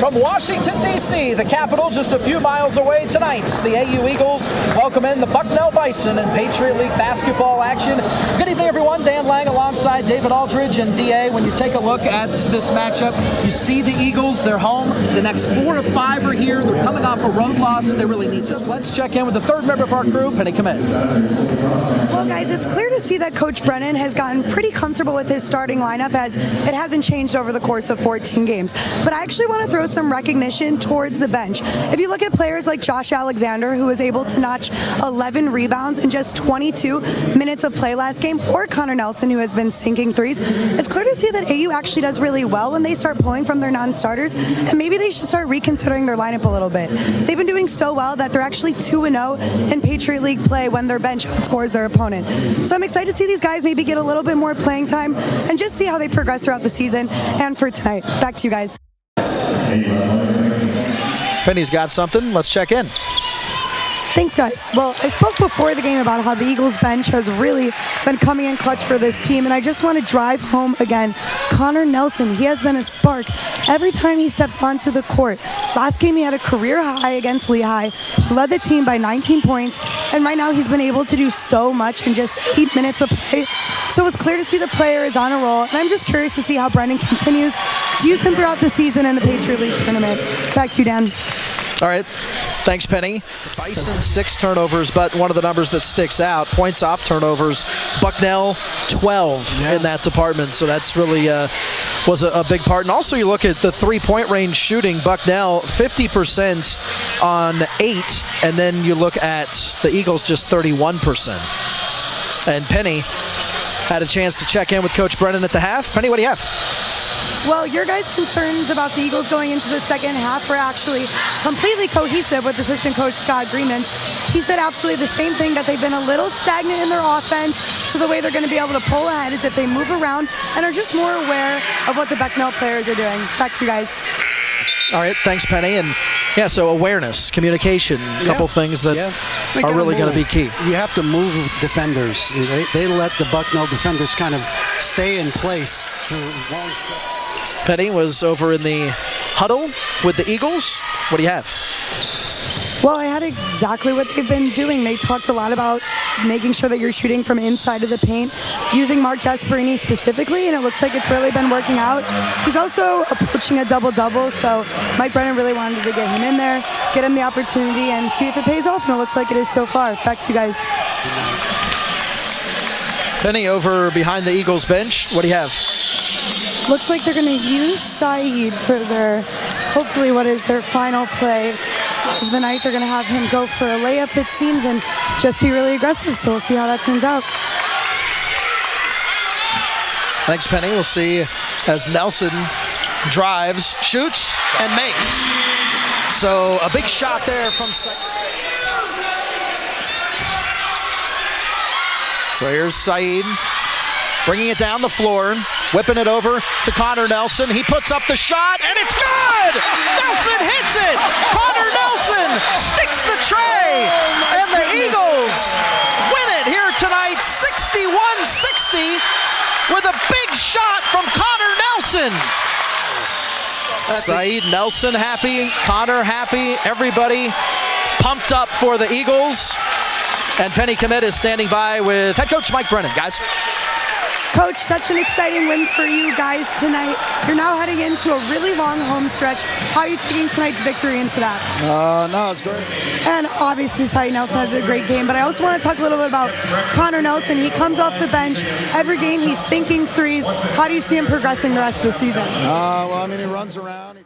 From Washington, D.C., the capital just a few miles away tonight, the AU Eagles welcome in the Bucknell Bison in Patriot League basketball action. Good evening, everyone. Dan Lang alongside David Aldridge and D.A. When you take a look at this matchup, you see the Eagles. They're home. The next 4 of 5 are here. They're coming off a road loss. They really need us. Let's check in with the third member of our crew, Penny Kmitt. Well, guys, it's clear to see that Coach Brennan has gotten pretty comfortable with his starting lineup, as it hasn't changed over the course of 14 games. But I actually want to throw some recognition towards the bench. If you look at players like Josh Alexander, who was able to notch 11 rebounds in just 22 minutes of play last game, or Connor Nelson, who has been sinking threes, it's clear to see that AU actually does really well when they start pulling from their non-starters, and maybe they should start reconsidering their lineup a little bit. They've been doing so well that they're actually 2-0 in Patriot League play when their bench outscores their opponent. So I'm excited to see these guys maybe get a little bit more playing time and just see how they progress throughout the season and for tonight. Back to you guys. Penny's got something. Let's check in. Thanks, guys. Well, I spoke before the game about how the Eagles bench has really been coming in clutch for this team, and I just want to drive home again. Connor Nelson, he has been a spark every time he steps onto the court. Last game he had a career high against Lehigh. He led the team by 19 points, and right now he's been able to do so much in just 8 minutes of play. So it's clear to see the player is on a roll, and I'm just curious to see how Brennan continues to use him throughout the season in the Patriot League tournament. Back to you, Dan. All right. Thanks, Penny. Bison 6 turnovers, but one of the numbers that sticks out, points off turnovers, Bucknell 12 in that department. So that's really was a big part. And also you look at the three-point range shooting, Bucknell 50% on 8, and then you look at the Eagles just 31%. And Penny had a chance to check in with Coach Brennan at the half. Penny, what do you have? Well, your guys' concerns about the Eagles going into the second half were actually completely cohesive with assistant coach Scott Greenman. He said absolutely the same thing, that they've been a little stagnant in their offense, so the way they're going to be able to pull ahead is if they move around and are just more aware of what the Bucknell players are doing. Back to you guys. All right, thanks, Penny. And yeah, so awareness, communication, a couple things that are really going to be key. You have to move defenders. They let the Bucknell defenders kind of stay in place for long. Penny was over in the huddle with the Eagles. What do you have? Well, I had exactly what they've been doing. They talked a lot about making sure that you're shooting from inside of the paint, using Mark Jasperini specifically, and it looks like it's really been working out. He's also approaching a double-double, so Mike Brennan really wanted to get him in there, get him the opportunity, and see if it pays off, and it looks like it is so far. Back to you guys. Penny over behind the Eagles bench. What do you have? Looks like they're going to use Saeed for their, hopefully what is their final play of the night. They're going to have him go for a layup, it seems, and just be really aggressive. So we'll see how that turns out. Thanks, Penny. We'll see as Nelson drives, shoots, and makes. So a big shot there from Saeed. So here's Saeed bringing it down the floor, whipping it over to Connor Nelson. He puts up the shot, and it's good! Nelson hits it! Connor Nelson sticks the tray, and the Eagles win it here tonight, 61-60, with a big shot from Connor Nelson. Saeed Nelson happy, Connor happy, everybody pumped up for the Eagles. And Penny Kmitt is standing by with head coach Mike Brennan. Guys. Coach, such an exciting win for you guys tonight. You're now heading into a really long home stretch. How are you taking tonight's victory into that? No, it's great. And obviously, Saeed Nelson has a great game, but I also want to talk a little bit about Connor Nelson. He comes off the bench. Every game, he's sinking threes. How do you see him progressing the rest of the season? Well, I mean, he runs around.